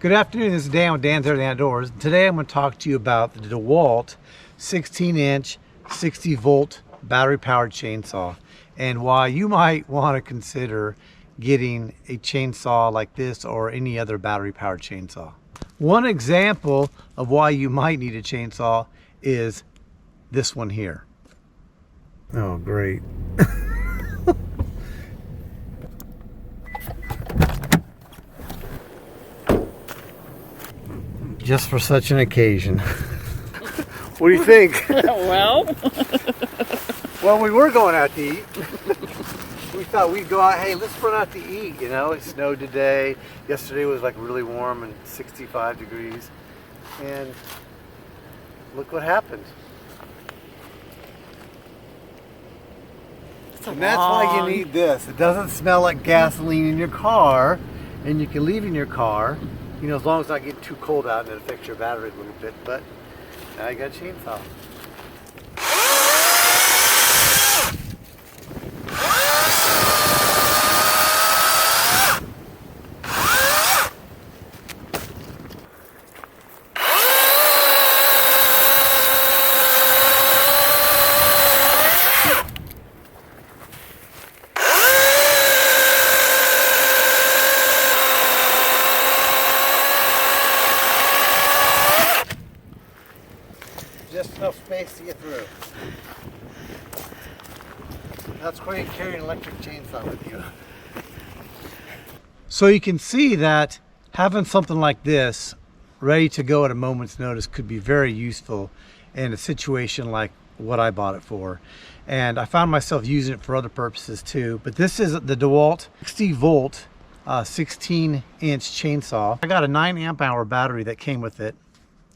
Good afternoon, this is Dan with Dan's Everything Outdoors. Today I'm going to talk to you about the DeWALT 16-inch 60-volt battery-powered chainsaw and why you might want to consider getting a chainsaw like this or any other battery-powered chainsaw. One example of why you might need a chainsaw is this one here. Oh, great. Just for such an occasion. What do you think? Well, we were going out to eat. We thought we'd go out, hey, let's run out to eat, you know. It snowed today. Yesterday was like really warm and 65 degrees. And look what happened. And that's why you need this. It doesn't smell like gasoline in your car, and you can leave it in your car, you know, as long as it's not getting too cold out and it affects your battery a little bit. But now you got a chainsaw. Just enough space to get through. That's why you carry an electric chainsaw with you. So you can see that having something like this ready to go at a moment's notice could be very useful in a situation like what I bought it for. And I found myself using it for other purposes too. But this is the DeWALT 60-volt 16-inch chainsaw. I got a 9 amp hour battery that came with it.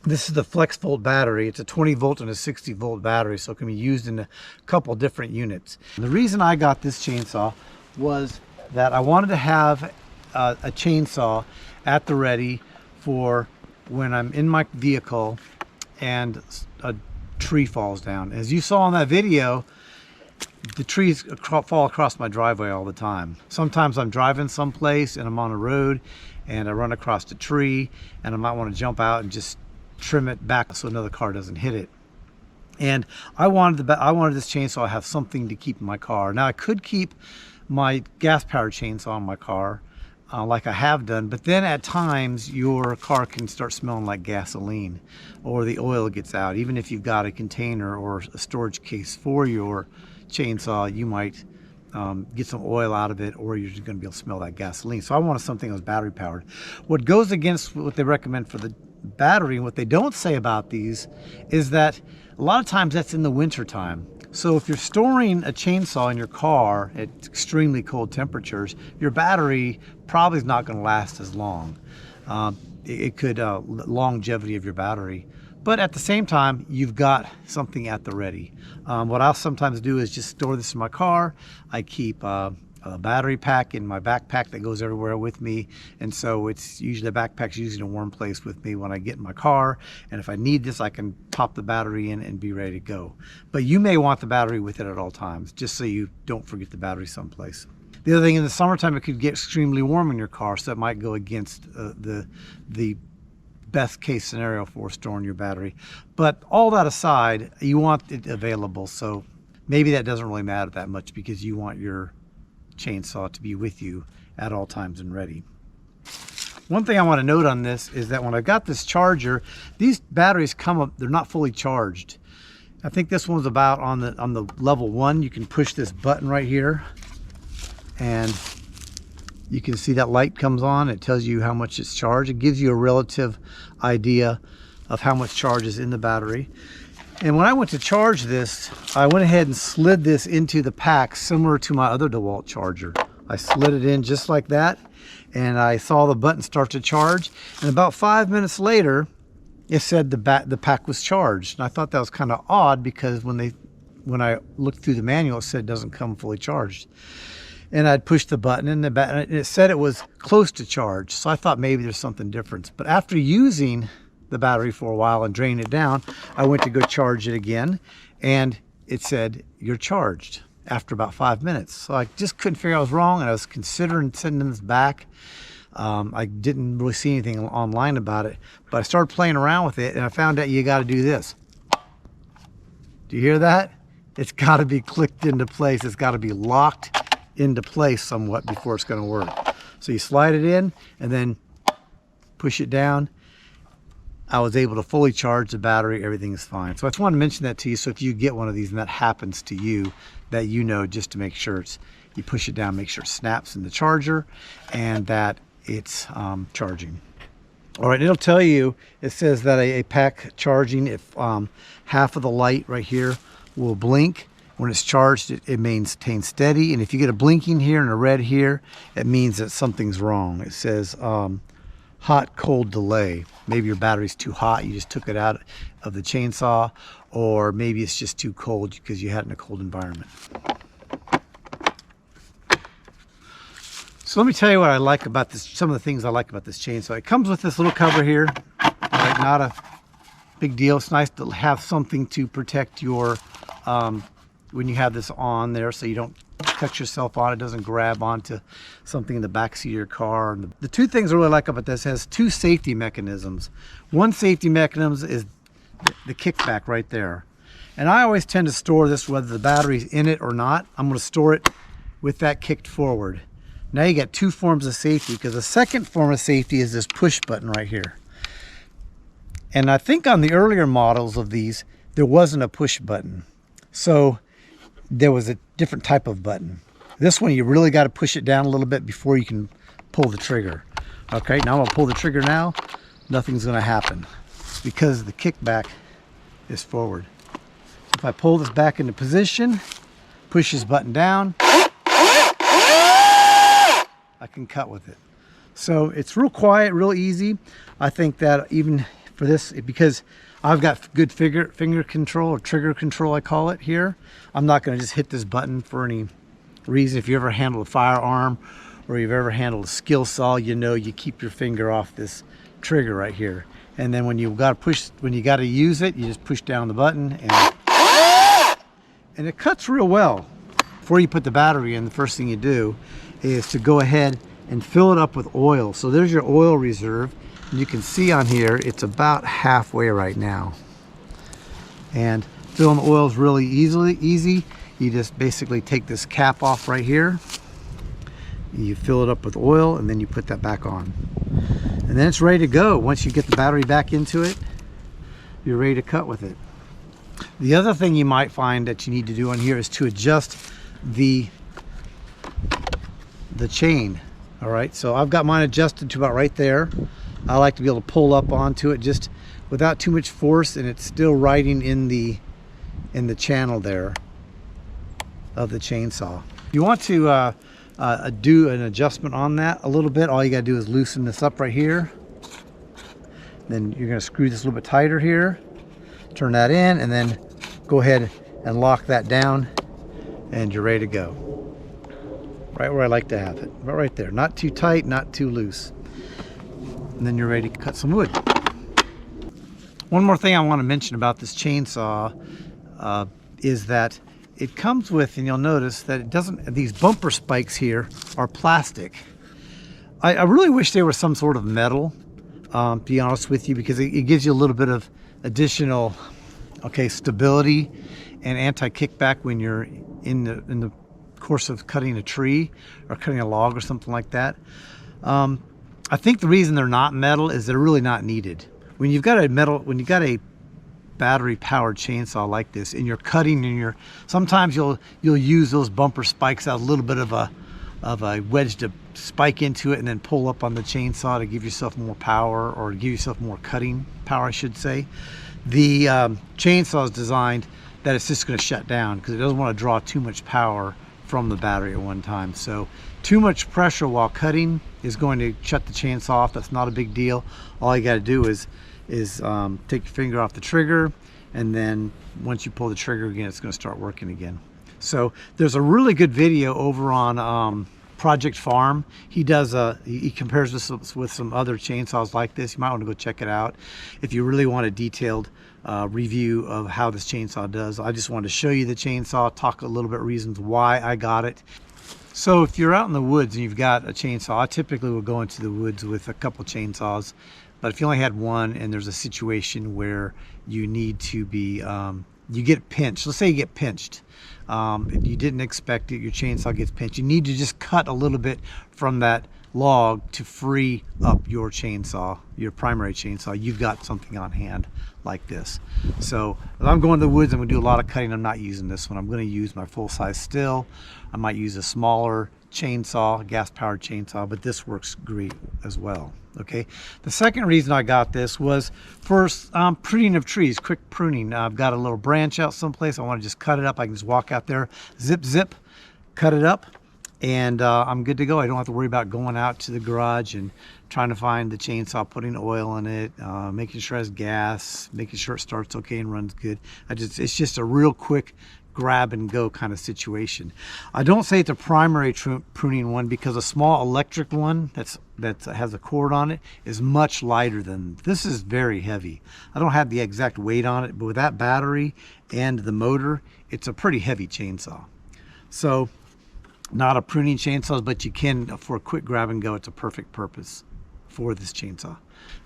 This is the flex volt battery. It's a 20 volt and a 60 volt battery, so it can be used in a couple different units. And the reason I got this chainsaw was that I wanted to have a chainsaw at the ready for when I'm in my vehicle and a tree falls down. As you saw in that video, the trees fall across my driveway all the time. Sometimes I'm driving someplace and I'm on a road and I run across a tree and I might want to jump out and just trim it back so another car doesn't hit it. And I wanted this chainsaw to have something to keep in my car. Now I could keep my gas powered chainsaw in my car like I have done, but then at times your car can start smelling like gasoline or the oil gets out. Even if you've got a container or a storage case for your chainsaw, you might get some oil out of it, or you're just going to be able to smell that gasoline. So I wanted something that was battery powered. What goes against what they recommend for the battery, and what they don't say about these, is that a lot of times that's in the winter time. So if you're storing a chainsaw in your car at extremely cold temperatures, your battery probably is not going to last as long. It could longevity of your battery. But at the same time, you've got something at the ready. What I'll sometimes do is just store this in my car. I keep a battery pack in my backpack that goes everywhere with me, and so it's usually the backpack's usually in a warm place with me when I get in my car, and if I need this I can pop the battery in and be ready to go. But you may want the battery with it at all times, just so you don't forget the battery someplace. The other thing, in the summertime it could get extremely warm in your car, so it might go against the best case scenario for storing your battery. But all that aside, you want it available, so maybe that doesn't really matter that much because you want your chainsaw to be with you at all times and ready. One thing I want to note on this is that when I got this charger, these batteries come up, they're not fully charged. I think this one's about on the level 1. You can push this button right here and you can see that light comes on. It tells you how much it's charged. It gives you a relative idea of how much charge is in the battery. And when I went to charge this, I went ahead and slid this into the pack similar to my other DeWALT charger. I slid it in just like that, and I saw the button start to charge. And about 5 minutes later, it said the pack was charged. And I thought that was kind of odd because when I looked through the manual, it said it doesn't come fully charged. And I'd pushed the button and it said it was close to charge. So I thought maybe there's something different. But after using the battery for a while and drain it down, I went to go charge it again and it said you're charged after about 5 minutes. So I just couldn't figure I was wrong, and I was considering sending this back. I didn't really see anything online about it, but I started playing around with it and I found out you got to do this. Do you hear that? It's got to be clicked into place. It's got to be locked into place somewhat before it's going to work. So you slide it in and then push it down. I was able to fully charge the battery. Everything is fine. So I just want to mention that to you. So if you get one of these and that happens to you, that you know, just to make sure you push it down, make sure it snaps in the charger and that it's charging. All right, it'll tell you, it says that a pack charging, if half of the light right here will blink. When it's charged, it maintains steady. And if you get a blinking here and a red here, it means that something's wrong. It says hot cold delay. Maybe your battery's too hot, you just took it out of the chainsaw, or maybe it's just too cold because you had it in a cold environment. So let me tell you what I like about this, some of the things I like about this chainsaw. It comes with this little cover here, right? Not a big deal. It's nice to have something to protect your, when you have this on there, so you don't cut yourself on, it doesn't grab onto something in the backseat of your car. And the two things I really like about this, has two safety mechanisms. One safety mechanism is the kickback right there. And I always tend to store this, whether the battery's in it or not. I'm going to store it with that kicked forward. Now you got two forms of safety, because the second form of safety is this push button right here. And I think on the earlier models of these, there wasn't a push button. So there was a different type of button. This one, you really got to push it down a little bit before you can pull the trigger. Okay, now I'm going to pull the trigger now. Nothing's going to happen. It's because the kickback is forward. If I pull this back into position, push this button down, I can cut with it. So it's real quiet, real easy. I think that even for this, because I've got good finger control, or trigger control I call it here, I'm not going to just hit this button for any reason. If you ever handle a firearm or you've ever handled a skill saw, you know you keep your finger off this trigger right here. And then when you got to use it, you just push down the button and it cuts real well. Before you put the battery in, the first thing you do is to go ahead and fill it up with oil. So there's your oil reserve. You can see on here, it's about halfway right now. And filling the oil is really easy. You just basically take this cap off right here. You fill it up with oil and then you put that back on. And then it's ready to go. Once you get the battery back into it, you're ready to cut with it. The other thing you might find that you need to do on here is to adjust the chain. All right, so I've got mine adjusted to about right there. I like to be able to pull up onto it just without too much force, and it's still riding in the channel there of the chainsaw. If you want to do an adjustment on that a little bit, all you got to do is loosen this up right here. Then you're going to screw this a little bit tighter here, turn that in, and then go ahead and lock that down, and you're ready to go. Right where I like to have it, right there. Not too tight, not too loose. And then you're ready to cut some wood. One more thing I want to mention about this chainsaw is that it comes with, and you'll notice that it doesn't, these bumper spikes here are plastic. I really wish they were some sort of metal, to be honest with you, because it gives you a little bit of additional, stability and anti-kickback when you're in the course of cutting a tree or cutting a log or something like that. I think the reason they're not metal is they're really not needed. When you've got a battery powered chainsaw like this and you're cutting and sometimes you'll use those bumper spikes out, a little bit of a wedge to spike into it and then pull up on the chainsaw to give yourself more power, or give yourself more cutting power, I should say. The chainsaw is designed that it's just going to shut down because it doesn't want to draw too much power from the battery at one time. So too much pressure while cutting is going to shut the chainsaw off. That's not a big deal. All you got to do is take your finger off the trigger, and then once you pull the trigger again, it's going to start working again. So there's a really good video over on Project Farm. He compares this with some other chainsaws like this. You might want to go check it out if you really want a detailed review of how this chainsaw does. I just wanted to show you the chainsaw, talk a little bit reasons why I got it. So if you're out in the woods and you've got a chainsaw, I typically will go into the woods with a couple chainsaws. But if you only had one and there's a situation where you need to be, you get pinched. Let's say you get pinched. You didn't expect it, your chainsaw gets pinched. You need to just cut a little bit from that log to free up your chainsaw, your primary chainsaw. You've got something on hand like this. So if I'm going to the woods, I'm gonna do a lot of cutting. I'm not using this one. I'm gonna use my full-size still. I might use a smaller chainsaw, gas-powered chainsaw, but this works great as well. Okay, the second reason I got this was for pruning of trees, quick pruning. I've got a little branch out someplace, I want to just cut it up. I can just walk out there, zip zip, cut it up, and I'm good to go. I don't have to worry about going out to the garage and trying to find the chainsaw, putting oil in it, making sure it has gas, making sure it starts okay and runs good. It's just a real quick grab and go kind of situation. I don't say it's a primary pruning one because a small electric one that has a cord on it is much lighter than this. Is very heavy. I don't have the exact weight on it, but with that battery and the motor, it's a pretty heavy chainsaw. So not a pruning chainsaw, but you can, for a quick grab and go, it's a perfect purpose for this chainsaw.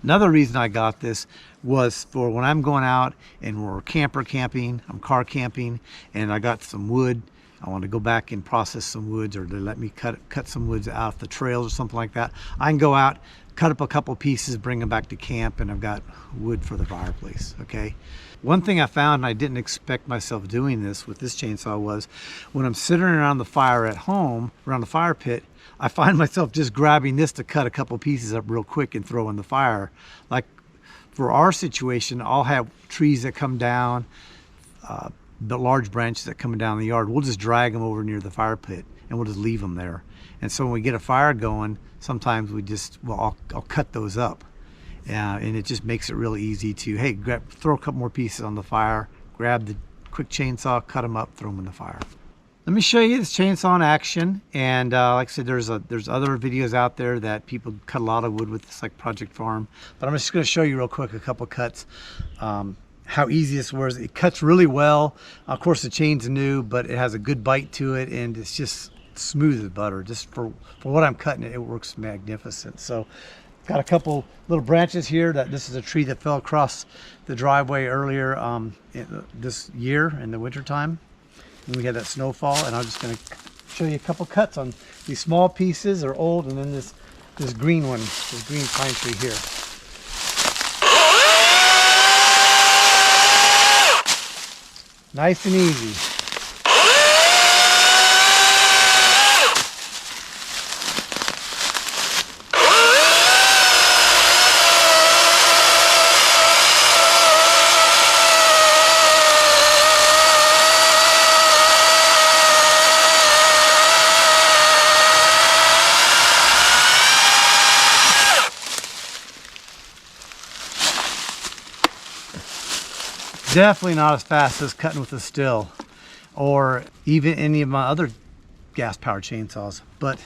Another reason I got this was for when I'm going out and we're camper camping, I'm car camping, and I got some wood. I want to go back and process some woods, or to let me cut some woods out the trails or something like that. I can go out, cut up a couple pieces, bring them back to camp, and I've got wood for the fireplace. Okay. One thing I found, and I didn't expect myself doing this with this chainsaw, was when I'm sitting around the fire at home, around the fire pit, I find myself just grabbing this to cut a couple pieces up real quick and throw in the fire. Like for our situation, I'll have trees that come down, the large branches that come down the yard. We'll just drag them over near the fire pit and we'll just leave them there. And so when we get a fire going, sometimes we just, well, I'll cut those up. And it just makes it really easy to, hey, throw a couple more pieces on the fire, grab the quick chainsaw, cut them up, throw them in the fire. Let me show you this chainsaw in action. And like I said, there's other videos out there that people cut a lot of wood with this, like Project Farm. But I'm just going to show you real quick a couple cuts. How easy this was. It cuts really well. Of course, the chain's new, but it has a good bite to it, and it's just smooth as butter. Just for what I'm cutting, it works magnificent. So got a couple little branches here. This is a tree that fell across the driveway earlier this year in the wintertime. And we had that snowfall, and I'm just going to show you a couple cuts on these small pieces. They're old, and then this green one, this green pine tree here. Nice and easy. Definitely not as fast as cutting with a still or even any of my other gas powered chainsaws, but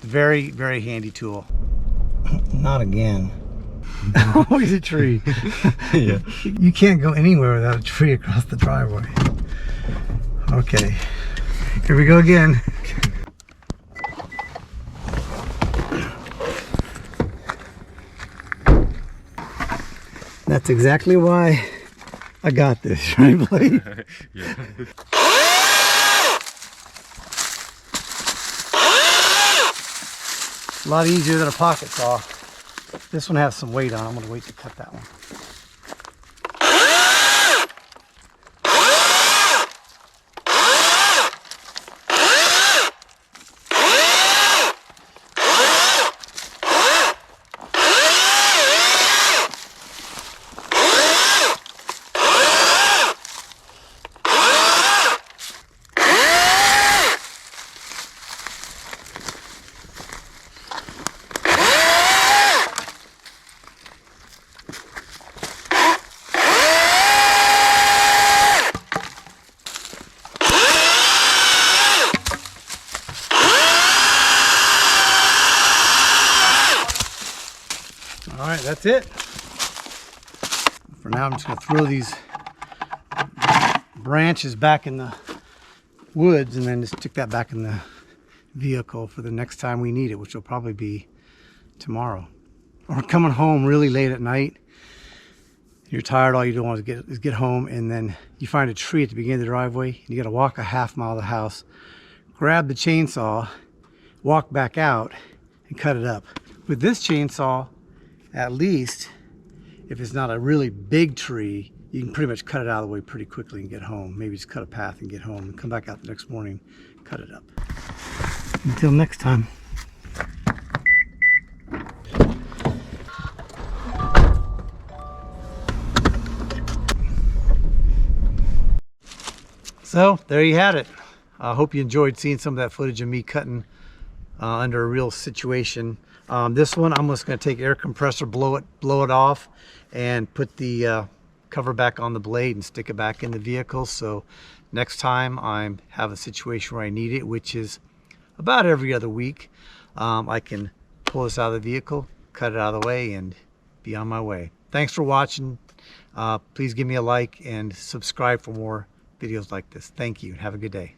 very, very handy tool. Not again. Always a tree. Yeah. You can't go anywhere without a tree across the driveway. Okay, here we go again. That's exactly why I got this, right, Blake? Yeah. A lot easier than a pocket saw. This one has some weight on it. I'm going to wait to cut that one. All right, that's it. For now, I'm just going to throw these branches back in the woods and then just stick that back in the vehicle for the next time we need it, which will probably be tomorrow. Or coming home really late at night, you're tired, all you do want is get home, and then you find a tree at the beginning of the driveway. You got to walk a half mile to the house, grab the chainsaw, walk back out, and cut it up. With this chainsaw, at least, if it's not a really big tree, you can pretty much cut it out of the way pretty quickly and get home. Maybe just cut a path and get home and come back out the next morning, cut it up. Until next time. So there you had it. I hope you enjoyed seeing some of that footage of me cutting under a real situation. This one, I'm just going to take air compressor, blow it off, and put the cover back on the blade and stick it back in the vehicle. So next time I have a situation where I need it, which is about every other week, I can pull this out of the vehicle, cut it out of the way, and be on my way. Thanks for watching. Please give me a like and subscribe for more videos like this. Thank you. Have a good day.